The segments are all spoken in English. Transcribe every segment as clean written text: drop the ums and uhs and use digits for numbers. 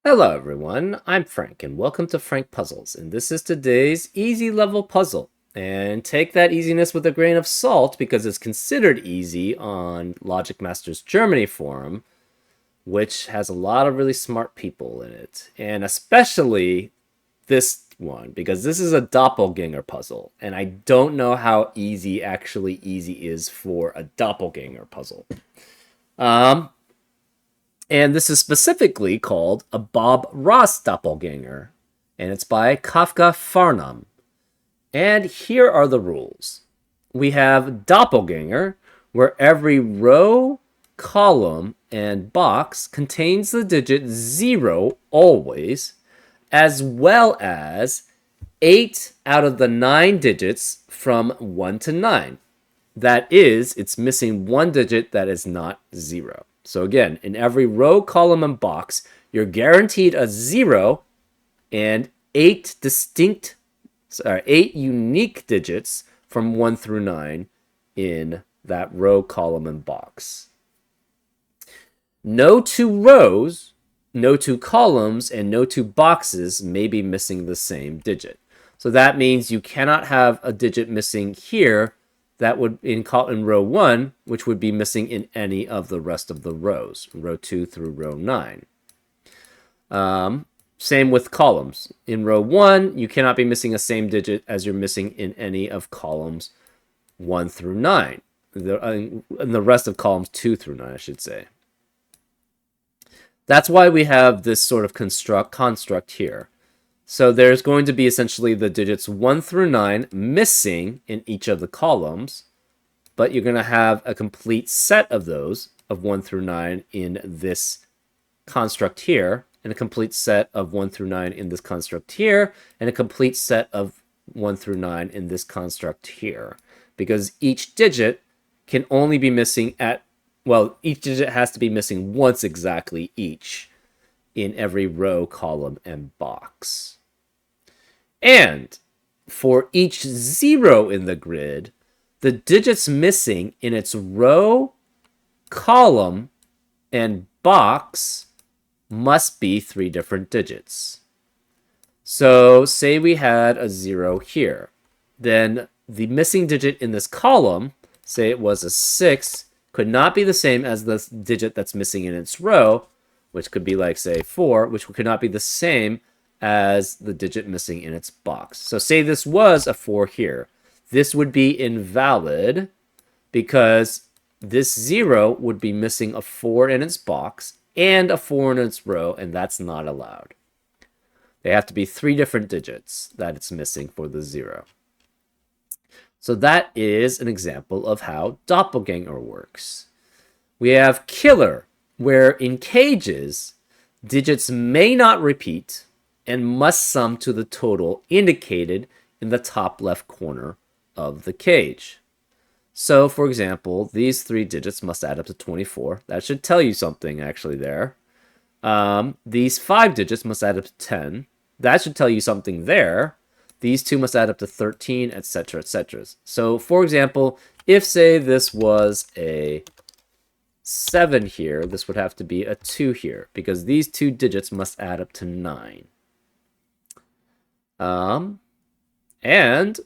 Hello everyone, I'm Frank and welcome to Frank Puzzles, and this is today's easy level puzzle. And take that easiness with a grain of salt because it's considered easy on Logic Masters Germany forum, which has a lot of really smart people in it. And especially this one, because this is a doppelganger puzzle, and I don't know how easy is for a doppelganger puzzle. And this is specifically called a Bob Ross doppelganger, and it's by Kafka Farnham. And here are the rules. We have doppelganger, where every row, column, and box contains the digit 0 always, as well as 8 out of the 9 digits from 1 to 9. That is, it's missing one digit that is not 0. So again, in every row, column, and box, you're guaranteed a 0 and 8 unique digits from 1 through 9 in that row, column, and box. No two rows, no two columns, and no two boxes may be missing the same digit. So that means you cannot have a digit missing here that would in row 1, which would be missing in any of the rest of the rows, row 2 through row 9. Same with columns. In row 1, you cannot be missing a same digit as you're missing in any of columns 1 through 9. In the rest of columns 2 through 9, I should say. That's why we have this sort of construct here. So there's going to be essentially the digits 1 through 9 missing in each of the columns, but you're going to have a complete set of those of 1 through 9 in this construct here, and a complete set of 1 through 9 in this construct here, and a complete set of 1 through 9 in this construct here. Because each digit can only be missing each digit has to be missing once exactly each in every row, column, and box. And for each 0 in the grid, the digits missing in its row, column, and box must be 3 different digits. So say we had a 0 here. Then the missing digit in this column, say it was a 6, could not be the same as the digit that's missing in its row, which could be like, say, 4, which could not be the same as the digit missing in its box. So say this was a 4 here. This would be invalid because this 0 would be missing a 4 in its box and a 4 in its row, and that's not allowed. They have to be 3 different digits that it's missing for the 0. So that is an example of how doppelganger works. We have killer, where in cages, digits may not repeat and must sum to the total indicated in the top left corner of the cage. So, for example, these 3 digits must add up to 24. That should tell you something, actually, there. These 5 digits must add up to 10. That should tell you something there. These 2 must add up to 13, etc., etc. So, for example, if, say, this was a 7 here, this would have to be a 2 here, because these 2 digits must add up to 9. And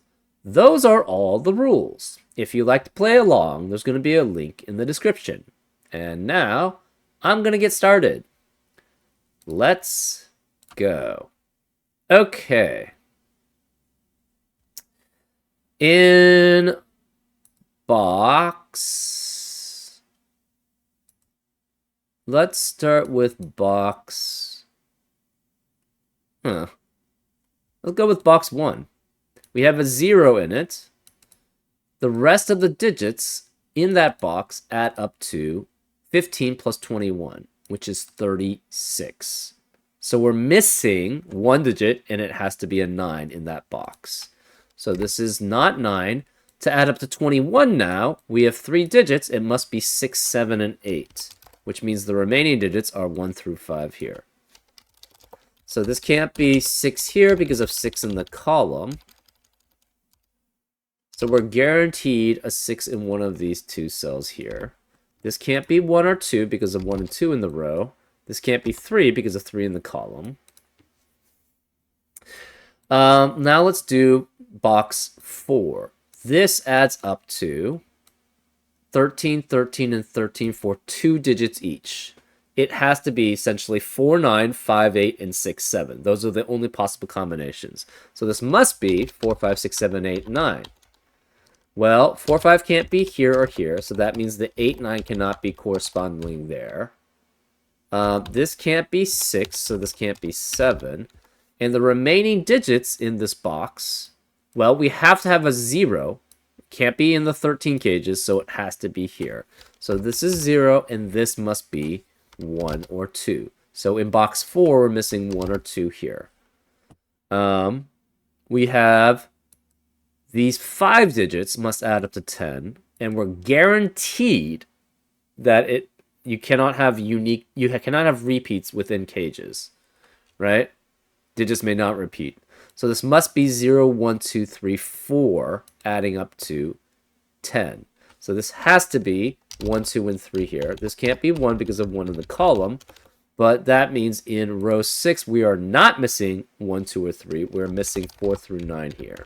those are all the rules. If you like to play along, there's going to be a link in the description. And now, I'm going to get started. Let's go. Okay. In box, let's start with box. Let's go with box 1. We have a 0 in it. The rest of the digits in that box add up to 15 plus 21, which is 36. So we're missing one digit, and it has to be a 9 in that box. So this is not 9. To add up to 21 now, we have 3 digits. It must be 6, 7, and 8, which means the remaining digits are 1 through 5 here. So this can't be 6 here because of 6 in the column. So we're guaranteed a 6 in one of these 2 cells here. This can't be 1 or 2 because of 1 and 2 in the row. This can't be 3 because of 3 in the column. Now let's do box 4. This adds up to 13, 13, and 13 for 2 digits each. It has to be essentially 4, 9, 5, 8, and 6, 7. Those are the only possible combinations. So this must be 4, 5, 6, 7, 8, 9. Well, 4, 5 can't be here or here, so that means the 8, 9 cannot be corresponding there. This can't be 6, so this can't be 7. And the remaining digits in this box, well, we have to have a 0. Can't be in the 13 cages, so it has to be here. So this is 0, and this must be 1 or 2. So in box 4, we're missing 1 or 2 here. We have these 5 digits must add up to 10, and we're guaranteed that you cannot have repeats within cages, right? Digits may not repeat. So this must be 0, 1, 2, 3, 4, adding up to 10. So this has to be 1, 2, and 3 here. This can't be 1 because of 1 in the column, but that means in row 6, we are not missing 1, 2, or 3. We're missing 4 through 9 here.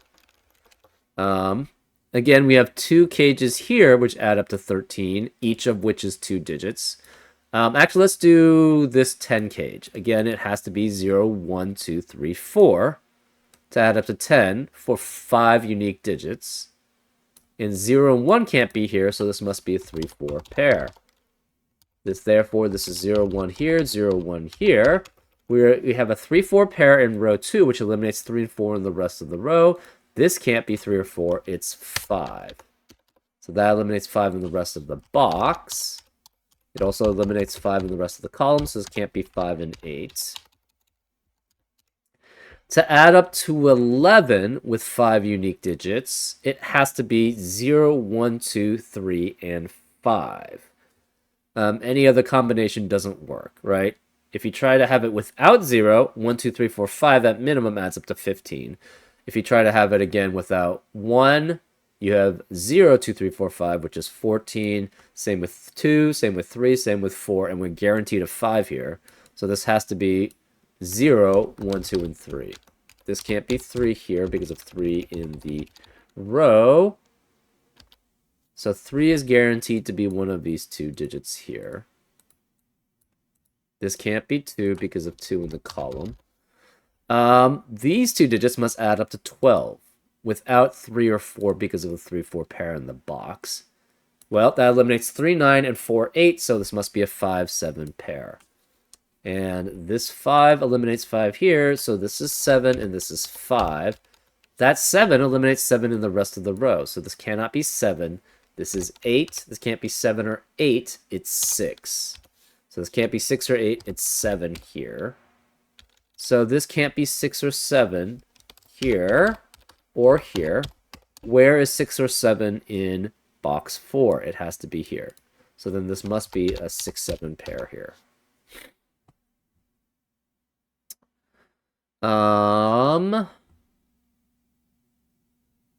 Again, we have 2 cages here, which add up to 13, each of which is 2 digits. Actually, let's do this 10 cage. Again, it has to be 0, 1, 2, 3, 4 to add up to 10 for 5 unique digits. And 0 and 1 can't be here, so this must be a 3, 4 pair. Therefore, this is 0, 1 here, 0, 1 here. We have a 3, 4 pair in row 2, which eliminates 3 and 4 in the rest of the row. This can't be 3 or 4, it's 5. So that eliminates 5 in the rest of the box. It also eliminates 5 in the rest of the column, so this can't be 5 and 8. To add up to 11 with 5 unique digits, it has to be 0, 1, 2, 3, and 5. Any other combination doesn't work, right? If you try to have it without 0, 1, 2, 3, 4, 5, at minimum adds up to 15. If you try to have it again without 1, you have 0, 2, 3, 4, 5, which is 14. Same with 2, same with 3, same with 4, and we're guaranteed a 5 here. So this has to be 0, 1, 2, and 3. This can't be 3 here because of 3 in the row. So 3 is guaranteed to be one of these 2 digits here. This can't be 2 because of 2 in the column. These 2 digits must add up to 12 without 3 or 4 because of the 3, 4 pair in the box. Well, that eliminates 3, 9, and 4, 8, so this must be a 5, 7 pair. And this 5 eliminates 5 here, so this is 7 and this is 5. That 7 eliminates 7 in the rest of the row, so this cannot be 7. This is 8. This can't be 7 or 8. It's 6. So this can't be 6 or 8. It's 7 here. So this can't be 6 or 7 here or here. Where is 6 or 7 in box 4? It has to be here. So then this must be a 6, 7 pair here.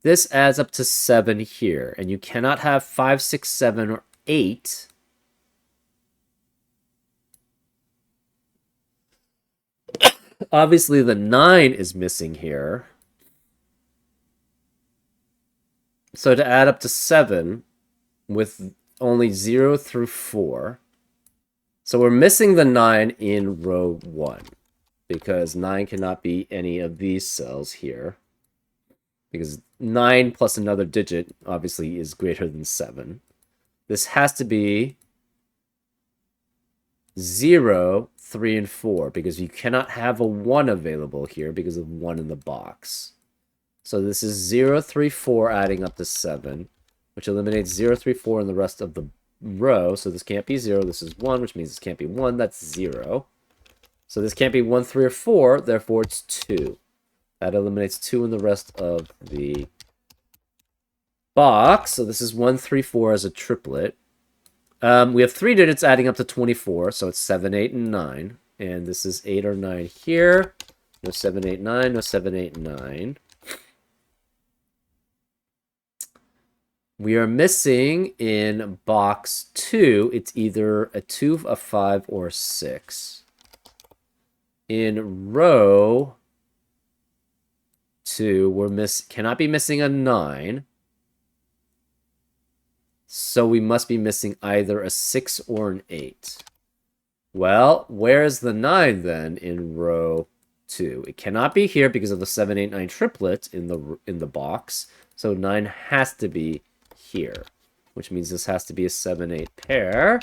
This adds up to 7 here, and you cannot have 5, 6, 7, or 8. Obviously, the 9 is missing here. So to add up to 7 with only 0 through 4. So we're missing the 9 in row 1. Because 9 cannot be any of these cells here. Because 9 plus another digit, obviously, is greater than 7. This has to be 0, 3, and 4. Because you cannot have a 1 available here because of 1 in the box. So this is 0, 3, 4 adding up to 7. Which eliminates 0, 3, 4 in the rest of the row. So this can't be 0. This is 1, which means this can't be 1. That's 0. So this can't be 1, 3, or 4, therefore it's 2. That eliminates 2 in the rest of the box. So this is 1, 3, 4 as a triplet. We have 3 digits adding up to 24, so it's 7, 8, and 9. And this is 8 or 9 here. No 7, 8, 9, no 7, 8, 9. We are missing in box 2, it's either a 2, a 5, or a 6. In row 2, cannot be missing a 9. So we must be missing either a 6 or an 8. Well, where's the 9 then in row 2? It cannot be here because of the 7, 8, 9 triplet in the box. So 9 has to be here, which means this has to be a 7, 8 pair.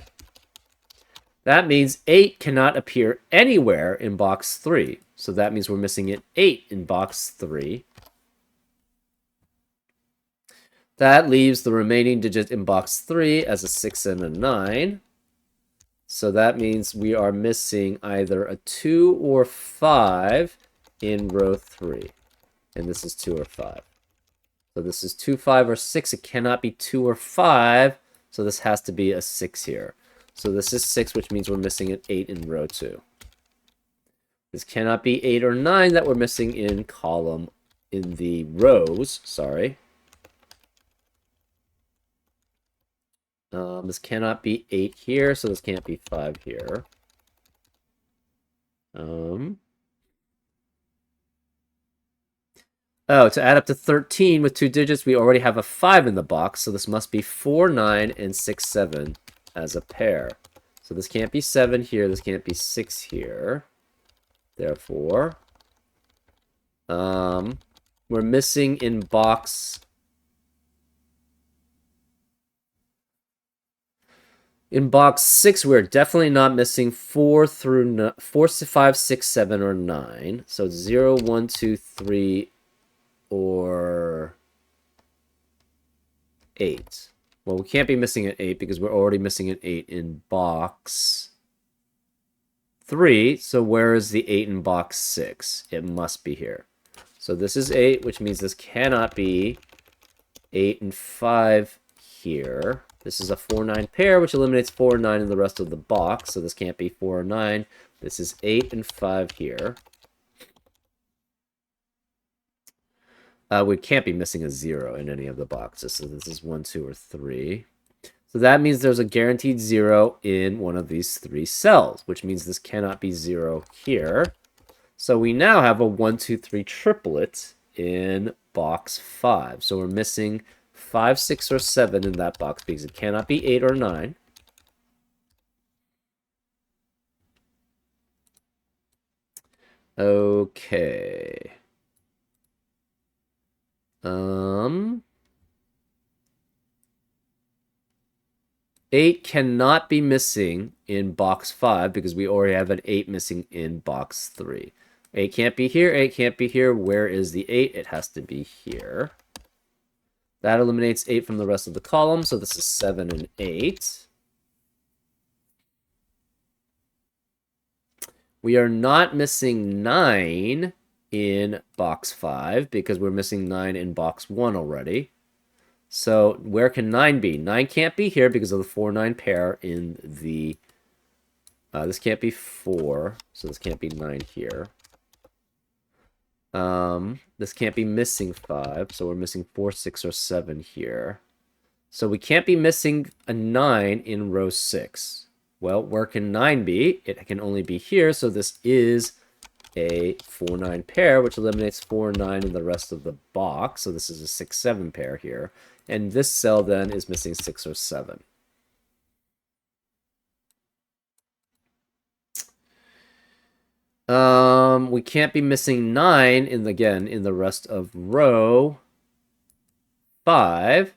That means 8 cannot appear anywhere in box 3. So that means we're missing an 8 in box 3. That leaves the remaining digit in box 3 as a 6 and a 9. So that means we are missing either a 2 or 5 in row 3. And this is 2 or 5. So this is 2, 5, or 6. It cannot be 2 or 5. So this has to be a 6 here. So this is 6, which means we're missing an 8 in row 2. This cannot be 8 or 9 that we're missing in column, in the rows, sorry. This cannot be 8 here, so this can't be 5 here. Oh, to add up to 13 with 2 digits, we already have a 5 in the box, so this must be 4, 9, and 6, 7 as a pair. So this can't be 7 here, this can't be 6 here. Therefore, we're missing in box... In box 6, we're definitely not missing 4, 5, 6, 7, or 9. So 0, 1, 2, 3, or 8. Well, we can't be missing an 8 because we're already missing an 8 in box 3. So where is the 8 in box 6? It must be here. So this is 8, which means this cannot be 8 and 5 here. This is a 4, 9 pair, which eliminates 4 and 9 in the rest of the box. So this can't be 4 or 9. This is 8 and 5 here. We can't be missing a 0 in any of the boxes. So this is 1, 2, or 3. So that means there's a guaranteed 0 in one of these 3 cells, which means this cannot be 0 here. So we now have a 1, 2, 3 triplet in box 5. So we're missing 5, 6, or 7 in that box because it cannot be 8 or 9. Okay. 8 cannot be missing in box 5 because we already have an 8 missing in box 3. 8 can't be here, 8 can't be here. Where is the 8? It has to be here. That eliminates 8 from the rest of the column, so this is 7 and 8. We are not missing 9 in box 5 because we're missing 9 in box 1 already. So where can 9 be? 9 can't be here because of the 4, 9 pair in the... this can't be 4, so this can't be 9 here. This can't be missing 5, so we're missing 4, 6, or 7 here. So we can't be missing a 9 in row 6. Well, where can 9 be? It can only be here, so this is a 4, 9 pair, which eliminates 4, 9 in the rest of the box. So this is a 6, 7 pair here. And this cell then is missing 6 or 7. We can't be missing 9 in the rest of row 5.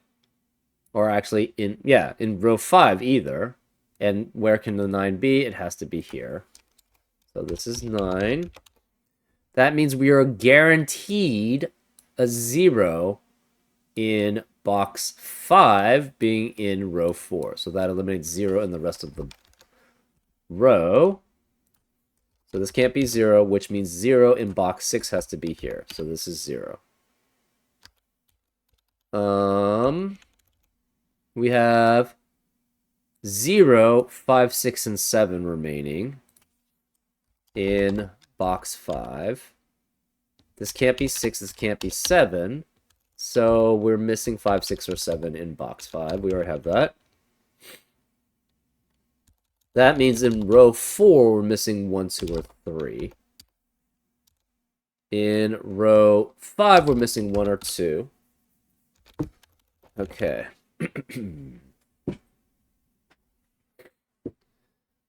Or actually in row 5 either. And where can the 9 be? It has to be here. So this is 9. That means we are guaranteed a 0 in box 5 being in row 4. So that eliminates 0 in the rest of the row. So this can't be 0, which means 0 in box 6 has to be here. So this is 0. We have 0, 5, 6, and 7 remaining in box 5. This can't be 6, this can't be 7. So we're missing 5, 6, or 7 in box 5. We already have that. That means in row 4, we're missing 1, 2, or 3. In row 5, we're missing 1 or 2. Okay.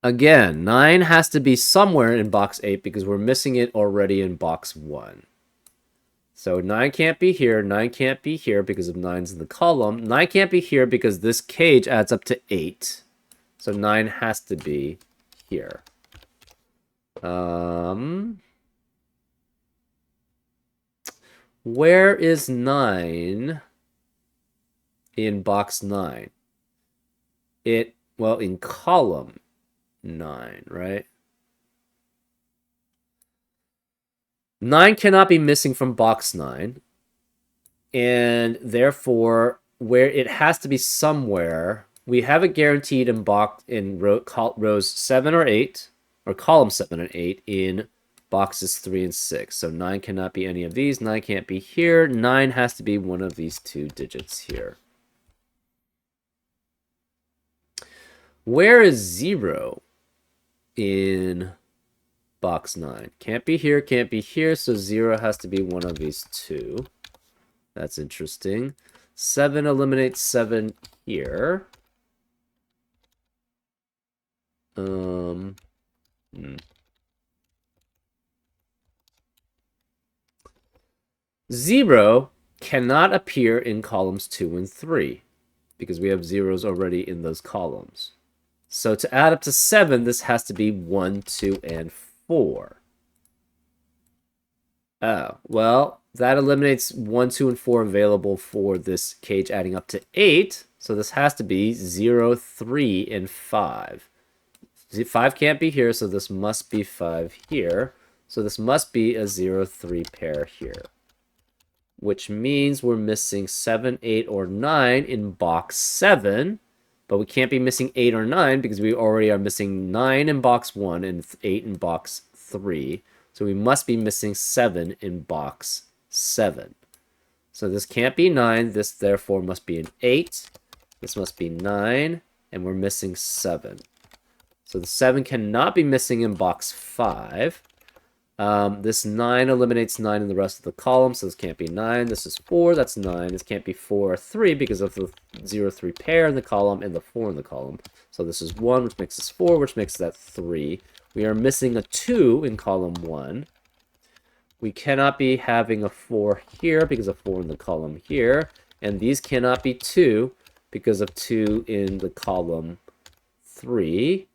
Again, 9 has to be somewhere in box 8 because we're missing it already in box 1. So 9 can't be here, 9 can't be here because of 9's in the column. 9 can't be here because this cage adds up to 8. So 9 has to be here. Where is 9 in box 9? Well, in column 9, right? 9 cannot be missing from box 9. And therefore, where it has to be somewhere, we have it guaranteed in rows 7 or 8, or column 7 and 8 in boxes 3 and 6. So 9 cannot be any of these. 9 can't be here. 9 has to be one of these 2 digits here. Where is 0 in box 9? Can't be here, can't be here, so 0 has to be one of these 2. That's interesting. 7 eliminates 7 here. 0 cannot appear in columns 2 and 3 because we have zeros already in those columns. So to add up to 7, this has to be 1, 2, and 4. Oh, well, that eliminates 1, 2, and 4 available for this cage adding up to 8. So this has to be 0, 3, and 5. 5 can't be here, so this must be 5 here. So this must be a 0, 3 pair here. Which means we're missing 7, 8, or 9 in box 7. But we can't be missing 8 or 9 because we already are missing 9 in box 1 and 8 in box 3. So we must be missing 7 in box 7. So this can't be 9. This therefore must be an 8. This must be 9. And we're missing 7. So the 7 cannot be missing in box 5. This 9 eliminates 9 in the rest of the column, so this can't be 9. This is 4, that's 9. This can't be 4 or 3 because of the 0, 3 pair in the column and the 4 in the column. So this is 1, which makes this 4, which makes that 3. We are missing a 2 in column 1. We cannot be having a 4 here because of 4 in the column here. And these cannot be 2 because of 2 in the column 3.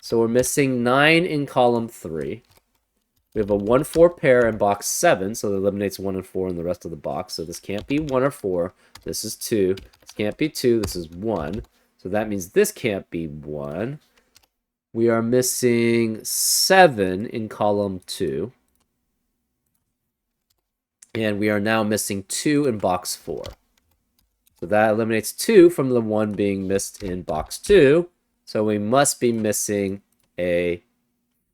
So we're missing 9 in column 3. We have a 1, 4 pair in box 7, so it eliminates 1 and 4 in the rest of the box. So this can't be 1 or 4. This is 2. This can't be 2. This is 1. So that means this can't be 1. We are missing 7 in column 2. And we are now missing 2 in box 4. So that eliminates 2 from the 1 being missed in box 2. So we must be missing a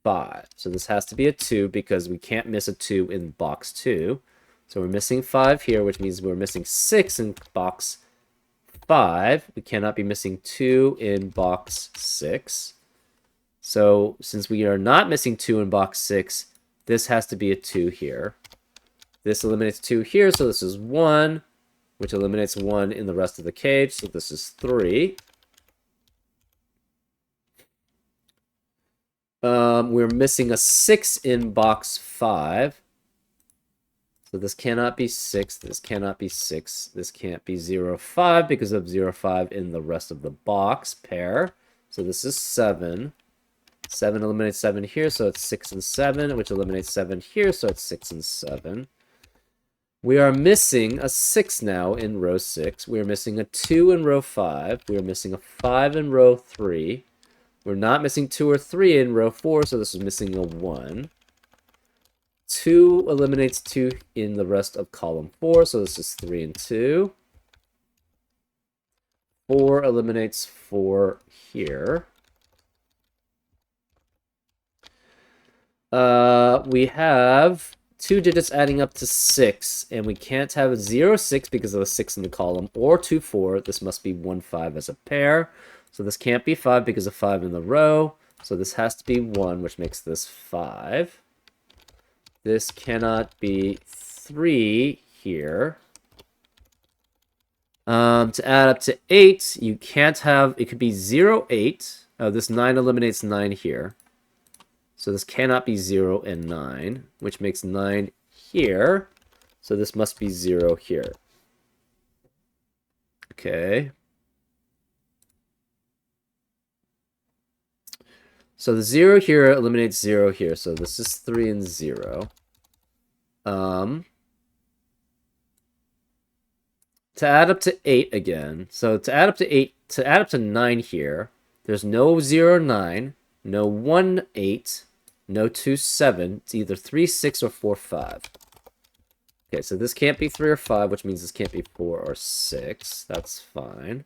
5. So this has to be a 2 because we can't miss a 2 in box 2. So we're missing 5 here, which means we're missing 6 in box 5. We cannot be missing 2 in box 6. So since we are not missing 2 in box 6, this has to be a 2 here. This eliminates 2 here, so this is 1, which eliminates 1 in the rest of the cage. So this is 3. We're missing a 6 in box 5. So this cannot be 6. This cannot be 6. This can't be 0, 5 because of 0, 5 in the rest of the box pair. So this is 7. 7 eliminates 7 here, so it's 6 and 7, which eliminates 7 here, so it's 6 and 7. We are missing a 6 now in row 6. We are missing a 2 in row 5. We are missing a 5 in row 3. We're not missing 2 or 3 in row 4, so this is missing a 1. 2 eliminates 2 in the rest of column 4, so this is 3 and 2. 4 eliminates 4 here. We have 2 digits adding up to 6, and we can't have 0, 6 because of the 6 in the column, or 2, 4. This must be 1, 5 as a pair. So this can't be 5 because of 5 in the row. So this has to be 1, which makes this 5. This cannot be 3 here. To add up to 8, you can't have, it could be 0, 8. This 9 eliminates 9 here. So this cannot be 0 and 9, which makes 9 here. So this must be 0 here. Okay. So the 0 here eliminates 0 here. So this is 3 and 0. To add up to 8 again. So to add up to 8, to add up to 9 here, there's no 0, 9, no 1, 8, no 2, 7. It's either 3, 6, or 4, 5. Okay, so this can't be 3 or 5, which means this can't be 4 or 6. That's fine.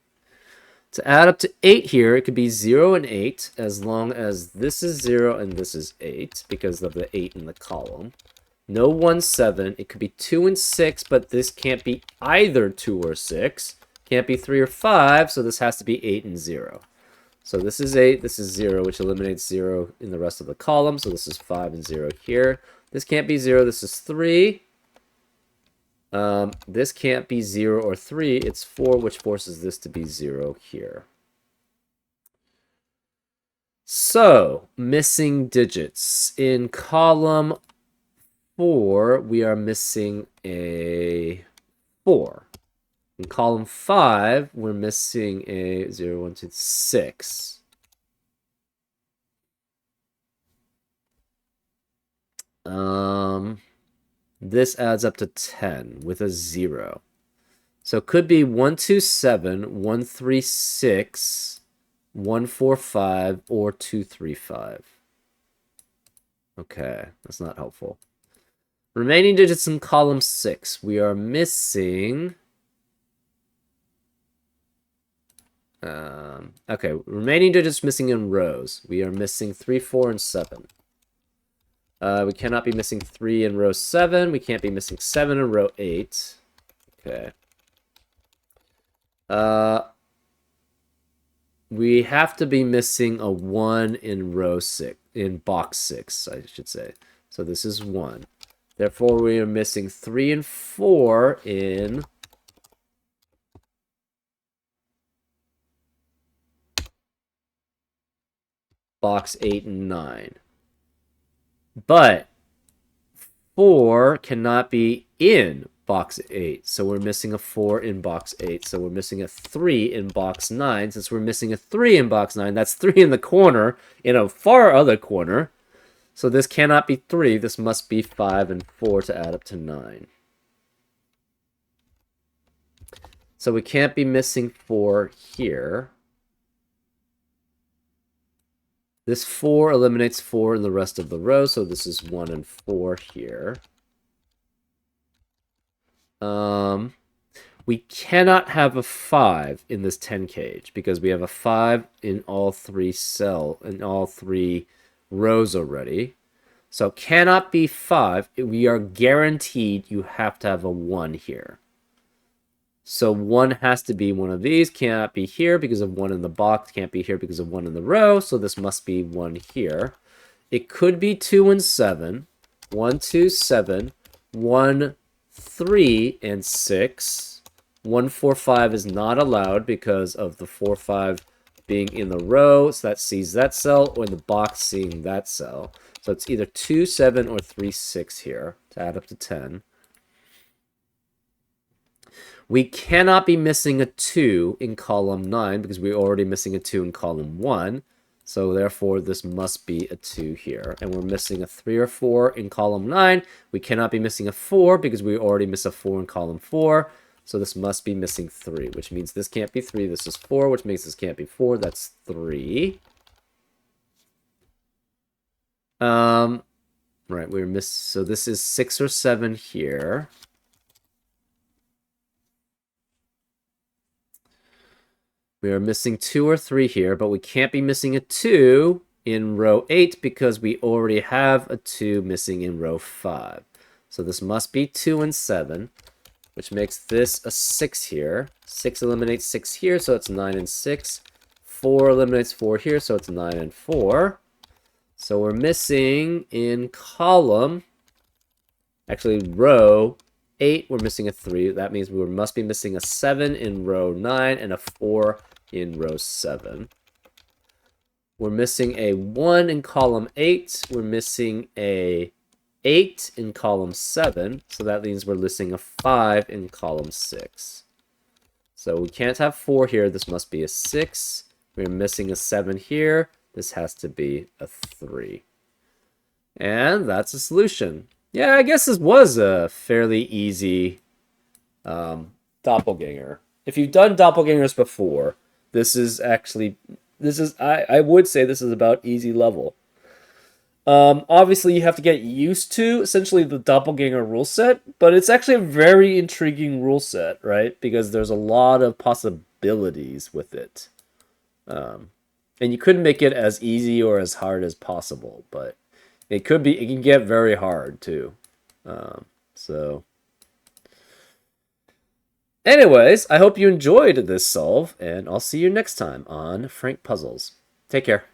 To add up to 8 here, it could be 0 and 8, as long as this is 0 and this is 8, because of the 8 in the column. No 1, 7. It could be 2 and 6, but this can't be either 2 or 6. Can't be 3 or 5, so this has to be 8 and 0. So this is 8, this is 0, which eliminates 0 in the rest of the column. So this is 5 and 0 here. This can't be 0, this is 3. This can't be 0 or 3. It's 4, which forces this to be 0 here. So, missing digits. In column 4, we are missing a 4. In column 5, we're missing a 0, 1, 2, 6. This adds up to 10 with a 0. So it could be 1, 2, 7, 1, 3, 6, 1, 4, 5, or 2, 3, 5. Okay, that's not helpful. Remaining digits in column 6. We are missing... okay, remaining digits missing in rows. We are missing 3, 4, and 7. We cannot be missing 3 in row 7. We can't be missing 7 in row 8. Okay. We have to be missing a 1 in row 6, in box 6, I should say. So this is 1. Therefore, we are missing 3 and 4 in box 8 and 9. But 4 cannot be in box 8. So we're missing a 4 in box 8. So we're missing a 3 in box 9. Since we're missing a 3 in box 9, that's 3 in the corner, in a far other corner. So this cannot be 3. This must be 5 and 4 to add up to 9. So we can't be missing 4 here. This 4 eliminates 4 in the rest of the row, so this is 1 and 4 here. We cannot have a 5 in this 10 cage because we have a 5 in all 3 rows already. So cannot be 5. We are guaranteed you have to have a 1 here. So 1 has to be one of these. Cannot be here because of 1 in the box. Can't be here because of 1 in the row. So this must be 1 here. It could be 2 and 7. 1, 2, 7. 1, 3, and 6. 1, 4, 5 is not allowed because of the 4, 5 being in the row. So that sees that cell, or in the box seeing that cell. So it's either 2, 7, or 3, 6 here to add up to 10. We cannot be missing a 2 in column 9 because we're already missing a 2 in column 1. So therefore, this must be a 2 here. And we're missing a 3 or 4 in column 9. We cannot be missing a 4 because we already miss a 4 in column 4. So this must be missing 3, which means this can't be 3. This is 4, which means this can't be 4. That's 3. Right, so this is 6 or 7 here. We are missing 2 or 3 here, but we can't be missing a 2 in row 8 because we already have a 2 missing in row 5. So this must be 2 and 7, which makes this a 6 here. 6 eliminates 6 here, so it's 9 and 6. 4 eliminates 4 here, so it's 9 and 4. So we're missing in column, actually row 8, we're missing a 3. That means we must be missing a 7 in row 9 and a 4 in row 7. We're missing a 1 in column 8. We're missing a 8 in column 7. So that means we're missing a 5 in column 6. So we can't have 4 here. This must be a 6. We're missing a 7 here. This has to be a 3. And that's a solution. Yeah, I guess this was a fairly easy doppelganger. If you've done doppelgangers before, this is actually... I would say this is about easy level. Obviously, you have to get used to essentially the doppelganger rule set, but it's actually a very intriguing rule set, right? Because there's a lot of possibilities with it. And you couldn't make it as easy or as hard as possible, but it can get very hard too. So anyways, I hope you enjoyed this solve, and I'll see you next time on Frank Puzzles. Take care.